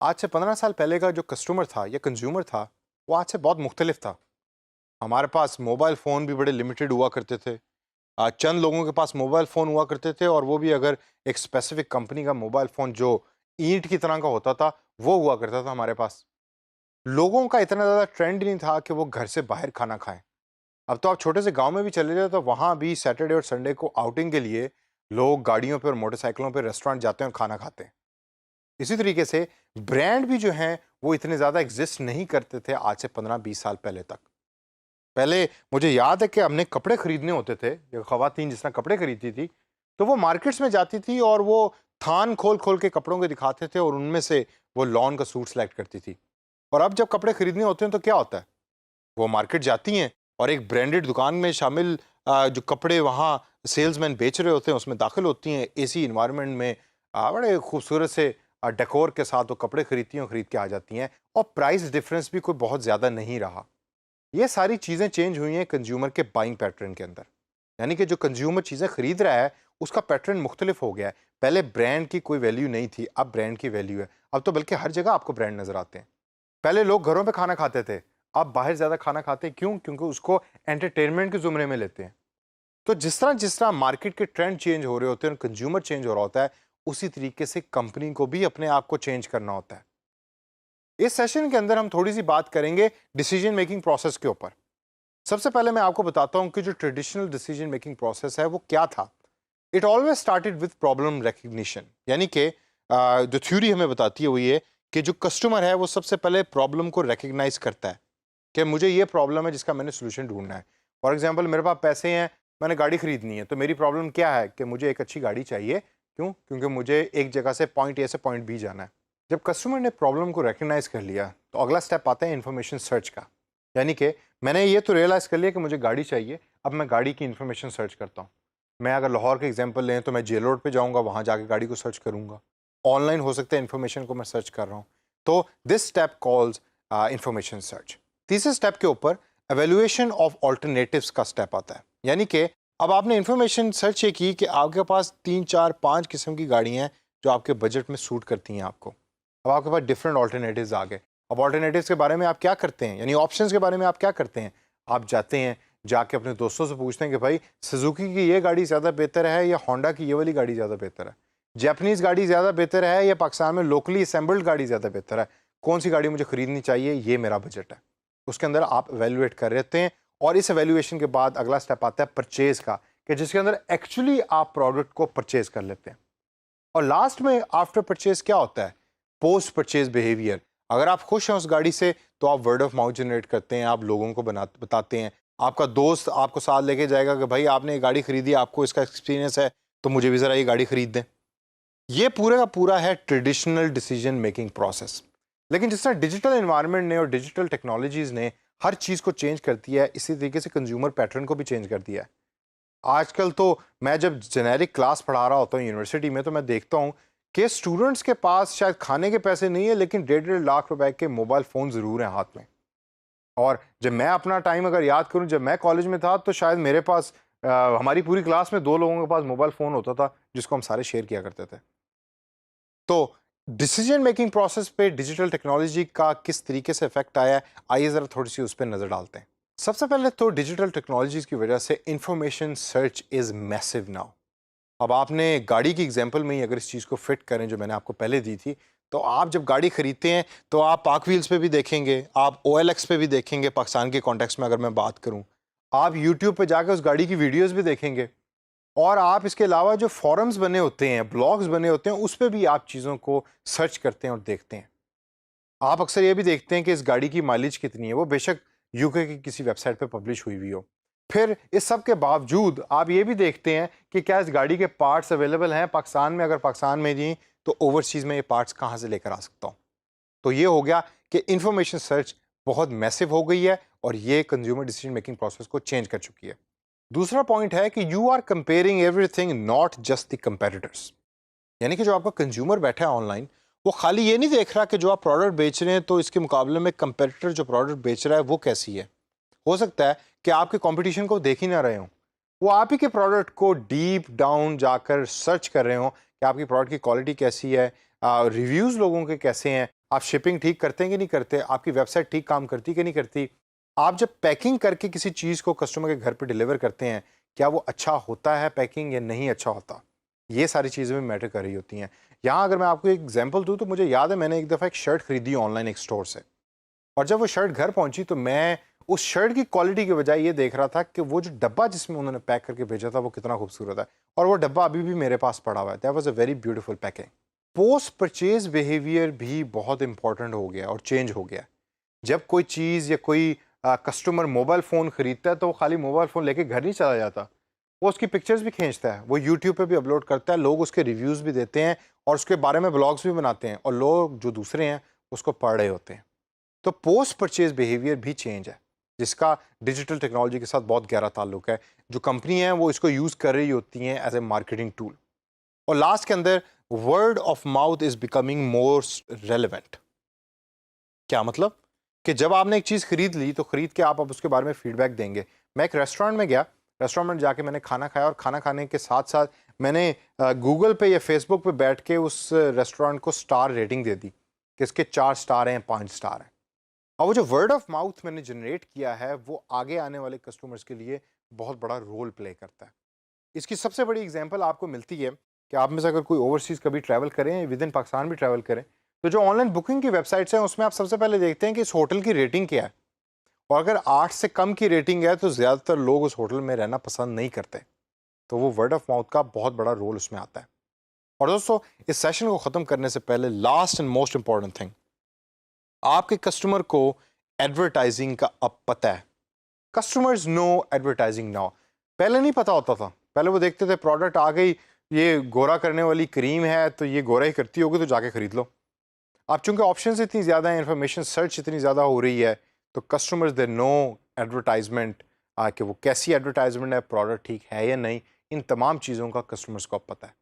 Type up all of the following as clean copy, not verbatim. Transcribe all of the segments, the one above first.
आज से 15 साल पहले का जो कस्टमर था या कंज्यूमर था, वो आज से बहुत मुख्तलिफ था। हमारे पास मोबाइल फ़ोन भी बड़े लिमिटेड हुआ करते थे। चंद लोगों के पास मोबाइल फ़ोन हुआ करते थे और वो भी अगर एक स्पेसिफ़िक कंपनी का मोबाइल फ़ोन जो ईंट की तरह का होता था, वो हुआ करता था हमारे पास। लोगों का इतना ज़्यादा ट्रेंड नहीं था कि वो घर से बाहर खाना खाएँ। अब तो आप छोटे से गाँव में भी चले जाओ तो वहाँ भी सैटरडे और संडे को आउटिंग के लिए लोग गाड़ियों पे और मोटरसाइकिलों पे रेस्टोरेंट जाते हैं और खाना खाते हैं। इसी तरीके से ब्रांड भी जो हैं वो इतने ज़्यादा एग्जिस्ट नहीं करते थे आज से 15-20 साल पहले तक। पहले मुझे याद है कि हमने कपड़े खरीदने होते थे, जो ख़वातीन जिस तरह कपड़े खरीदती थी, तो वो मार्केट्स में जाती थी और वो थान खोल-खोल के कपड़ों को दिखाते थे और उनमें से वो लॉन का सूट सेलेक्ट करती थी। और अब जब कपड़े खरीदने होते हैं तो क्या होता है? वो मार्केट जाती हैं और एक ब्रांडेड दुकान में शामिल जो कपड़े वहाँ सेल्समैन बेच रहे होते हैं उसमें दाखिल होती हैं एसी इन्वायरमेंट में, बड़े खूबसूरत से डेकोर के साथ वो कपड़े खरीदती हैं और खरीद के आ जाती हैं और प्राइस डिफरेंस भी कोई बहुत ज़्यादा नहीं रहा। ये सारी चीज़ें चेंज हुई हैं कंज्यूमर के बाइंग पैटर्न के अंदर। यानी कि जो कंज्यूमर चीज़ें खरीद रहा है उसका पैटर्न मुख्तलिफ हो गया है। पहले ब्रांड की कोई वैल्यू नहीं थी, अब ब्रांड की वैल्यू है। अब तो बल्कि हर जगह आपको ब्रांड नज़र आते हैं। पहले लोग घरों पे खाना खाते थे, अब बाहर ज़्यादा खाना खाते हैं। क्यों? क्योंकि उसको एंटरटेनमेंट के ज़ुमरे में लेते हैं। तो जिस तरह मार्केट के ट्रेंड चेंज हो रहे होते हैं और कंज्यूमर चेंज हो रहा होता है, उसी तरीके से कंपनी को भी अपने आप को चेंज करना होता है। इस सेशन के अंदर हम थोड़ी सी बात करेंगे डिसीजन मेकिंग प्रोसेस के ऊपर। सबसे पहले मैं आपको बताता हूं कि जो ट्रेडिशनल डिसीजन मेकिंग प्रोसेस है वो क्या था। It always started with problem recognition, यानी कि जो थ्योरी हमें बताती है वो ये कि जो कस्टमर है वो सबसे पहले प्रॉब्लम को रिकग्नाइज करता है कि मुझे ये प्रॉब्लम है जिसका मैंने सोल्यूशन ढूंढना है। फॉर एग्जांपल, मेरे पास पैसे हैं, मैंने गाड़ी खरीदनी है, तो मेरी प्रॉब्लम क्या है कि मुझे एक अच्छी गाड़ी चाहिए। क्यों? क्योंकि मुझे एक जगह से पॉइंट ए से पॉइंट बी जाना है। जब कस्टमर ने प्रॉब्लम को रिकग्नाइज कर लिया तो अगला स्टेप आता है इन्फॉर्मेशन सर्च का। यानी कि मैंने ये तो रियलाइज़ कर लिया कि मुझे गाड़ी चाहिए, अब मैं गाड़ी की इन्फॉर्मेशन सर्च करता हूँ। मैं अगर लाहौर का एग्जांपल लें तो मैं जेल रोड पे जाऊँगा, वहाँ जाके गाड़ी को सर्च करूँगा। ऑनलाइन हो सकता है इन्फॉर्मेशन को मैं सर्च कर रहा हूँ। तो this step calls information search. तीसरे स्टेप के ऊपर एवेल्युएशन ऑफ ऑल्टरनेटिव्स का स्टेप आता है। यानी कि अब आपने इन्फॉर्मेशन सर्च ये की कि आपके पास 3, 4, 5 किस्म की गाड़ियाँ हैं जो आपके बजट में सूट करती हैं आपको। अब आपके पास डिफरेंट ऑल्टरनेटिव्स आ गए। अब ऑल्टरनेटिव्स के बारे में आप क्या करते हैं, यानी ऑप्शंस के बारे में आप क्या करते हैं? आप जाते हैं, जाके अपने दोस्तों से पूछते हैं कि भाई सुजुकी की ये गाड़ी ज़्यादा बेहतर है या होंडा की ये वाली गाड़ी ज़्यादा बेहतर है? जैपनीज़ गाड़ी ज़्यादा बेहतर है या पाकिस्तान में लोकली असेंबल्ड गाड़ी ज़्यादा बेहतर है? कौन सी गाड़ी मुझे खरीदनी चाहिए, ये मेरा बजट है। उसके अंदर आप इवैल्यूएट कर लेते हैं और इस इवैल्यूएशन के बाद अगला स्टेप आता है परचेज़ का, कि जिसके अंदर एक्चुअली आप प्रोडक्ट को परचेज़ कर लेते हैं। और लास्ट में आफ्टर परचेज क्या होता है? Post purchase behaviour. अगर आप खुश हैं उस गाड़ी से तो आप वर्ड ऑफ माउथ जनरेट करते हैं, आप लोगों को बताते हैं। आपका दोस्त आपको साथ लेके जाएगा कि भाई आपने ये गाड़ी खरीदी, आपको इसका एक्सपीरियंस है, तो मुझे भी ज़रा ये गाड़ी खरीद दें। ये पूरे का पूरा है ट्रेडिशनल डिसीजन मेकिंग प्रोसेस। लेकिन जिस तरह डिजिटल एनवायरनमेंट ने और डिजिटल टेक्नोलॉजीज़ ने हर चीज़ को चेंज कर दिया है, इसी तरीके से कंज्यूमर पैटर्न को भी चेंज कर दिया है। आजकल तो मैं जब जेनेरिक क्लास पढ़ा रहा होता हूँ यूनिवर्सिटी में तो मैं देखता हूँ कि स्टूडेंट्स के पास शायद खाने के पैसे नहीं है लेकिन 1.5 लाख रुपए के मोबाइल फ़ोन ज़रूर हैं हाथ में। और जब मैं अपना टाइम अगर याद करूँ, जब मैं कॉलेज में था तो शायद मेरे पास हमारी पूरी क्लास में 2 लोगों के पास मोबाइल फ़ोन होता था जिसको हम सारे शेयर किया करते थे। तो डिसीजन मेकिंग प्रोसेस पे डिजिटल टेक्नोलॉजी का किस तरीके से इफेक्ट आया है, आइए ज़रा थोड़ी सी उस पर नज़र डालते हैं। सबसे पहले तो डिजिटल टेक्नोलॉजीज़ की वजह से information search is massive now. अब आपने गाड़ी की एग्जांपल में ही अगर इस चीज़ को फिट करें जो मैंने आपको पहले दी थी, तो आप जब गाड़ी खरीदते हैं तो आप पाक व्हील्स पे भी देखेंगे, आप ओएलएक्स पे भी देखेंगे, पाकिस्तान के कॉन्टेक्स्ट में अगर मैं बात करूं, आप यूट्यूब पे जाकर उस गाड़ी की वीडियोस भी देखेंगे और आप इसके अलावा जो फोरम्स बने होते हैं, ब्लॉग्स बने होते हैं, उस पे भी आप चीज़ों को सर्च करते हैं और देखते हैं। आप अक्सर ये भी देखते हैं कि इस गाड़ी की माइलेज कितनी है, वो बेशक यूके की किसी वेबसाइट पे पब्लिश हुई हो। फिर इस सब के बावजूद आप ये भी देखते हैं कि क्या इस गाड़ी के पार्ट्स अवेलेबल हैं पाकिस्तान में, अगर पाकिस्तान में जी तो ओवरसीज़ में ये पार्ट्स कहाँ से लेकर आ सकता हूँ। तो ये हो गया कि इंफॉर्मेशन सर्च बहुत मैसिव हो गई है और ये कंज्यूमर डिसीजन मेकिंग प्रोसेस को चेंज कर चुकी है। दूसरा पॉइंट है कि you are comparing everything, not just the competitors. यानी कि जो आपका कंज्यूमर बैठा है ऑनलाइन, वो खाली ये नहीं देख रहा कि जो आप प्रोडक्ट बेच रहे हैं तो इसके मुकाबले में कंपेटिटर जो प्रोडक्ट बेच रहा है वो कैसी है। हो सकता है कि आपके कंपटीशन को देख ही ना रहे हों, वो आप ही के प्रोडक्ट को डीप डाउन जाकर सर्च कर रहे हो कि आपकी प्रोडक्ट की क्वालिटी कैसी है, रिव्यूज़ लोगों के कैसे हैं, आप शिपिंग ठीक करते हैं कि नहीं करते, आपकी वेबसाइट ठीक काम करती कि नहीं करती, आप जब पैकिंग करके किसी चीज़ को कस्टमर के घर पे डिलीवर करते हैं, क्या वो अच्छा होता है पैकिंग या नहीं अच्छा होता, ये सारी चीज़ें भी मैटर कर रही होती हैं। यहाँ अगर मैं आपको एक एग्जांपल दूँ तो मुझे याद है मैंने एक दफ़ा एक शर्ट खरीदी ऑनलाइन एक स्टोर से, और जब वो शर्ट घर पहुंची तो मैं उस शर्ट की क्वालिटी के बजाय ये देख रहा था कि वो जो डब्बा जिसमें उन्होंने पैक करके भेजा था वो कितना खूबसूरत है, और वो डब्बा अभी भी मेरे पास पड़ा हुआ है। That was a very beautiful packing. Post purchase behaviour भी बहुत इंपॉर्टेंट हो गया और चेंज हो गया। जब कोई चीज़ या कोई कस्टमर मोबाइल फ़ोन ख़रीदता है तो वो खाली मोबाइल फ़ोन लेके घर नहीं चला जाता, वो उसकी पिक्चर्स भी खींचता है, वो यूट्यूब पे भी अपलोड करता है, लोग उसके रिव्यूज़ भी देते हैं और उसके बारे में ब्लॉग्स भी बनाते हैं, और लोग जो दूसरे हैं उसको पढ़ रहे होते हैं। तो पोस्ट परचेज बिहेवियर भी चेंज है, जिसका डिजिटल टेक्नोलॉजी के साथ बहुत गहरा ताल्लुक है। जो कंपनी है वो इसको यूज़ कर रही होती हैं एज ए मार्केटिंग टूल। और लास्ट के अंदर word of mouth is becoming more relevant. क्या मतलब कि जब आपने एक चीज़ खरीद ली तो खरीद के आप अब उसके बारे में फीडबैक देंगे। मैं एक रेस्टोरेंट में गया, रेस्टोरेंट में जाके मैंने खाना खाया, और खाना खाने के साथ साथ मैंने गूगल पे या फेसबुक पे बैठ के उस रेस्टोरेंट को स्टार रेटिंग दे दी कि इसके 4 स्टार हैं, 5 स्टार हैं। और वो जो वर्ड ऑफ माउथ मैंने जनरेट किया है वो आगे आने वाले कस्टमर्स के लिए बहुत बड़ा रोल प्ले करता है। इसकी सबसे बड़ी एग्जांपल आपको मिलती है कि आप में से अगर कोई ओवरसीज़ कभी ट्रैवल करें, विद इन पाकिस्तान भी ट्रैवल करें, तो जो ऑनलाइन बुकिंग की वेबसाइट्स हैं उसमें आप सबसे पहले देखते हैं कि इस होटल की रेटिंग क्या है, और अगर 8 से कम की रेटिंग है तो ज़्यादातर लोग उस होटल में रहना पसंद नहीं करते। तो वो वर्ड ऑफ माउथ का बहुत बड़ा रोल उसमें आता है। और दोस्तों, इस सेशन को ख़त्म करने से पहले last and most important thing, आपके कस्टमर को एडवर्टाइजिंग का अब पता है। Customers know advertising now. पहले नहीं पता होता था, पहले वो देखते थे प्रोडक्ट आ गई, ये गोरा करने वाली क्रीम है तो ये गोरा ही करती होगी तो जाके खरीद लो। अब चूंकि ऑप्शंस इतनी ज़्यादा है, इंफॉर्मेशन सर्च इतनी ज़्यादा हो रही है, तो कस्टमर्स दे नो एडवर्टाइजमेंट, कि वो कैसी एडवर्टाइजमेंट है, प्रोडक्ट ठीक है या नहीं, इन तमाम चीज़ों का कस्टमर्स को अब पता है।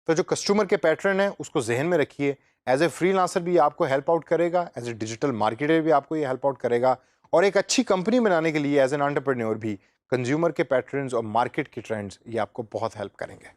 तो जो कस्टमर के पैटर्न है उसको जहन में रखिए। एज ए फ्रीलांसर भी आपको हेल्प आउट करेगा, एज ए डिजिटल मार्केटर भी आपको ये हेल्प आउट करेगा, और एक अच्छी कंपनी बनाने के लिए एज एन एंटरप्रेन्योर भी कंज्यूमर के पैटर्न्स और मार्केट के ट्रेंड्स ये आपको बहुत हेल्प करेंगे।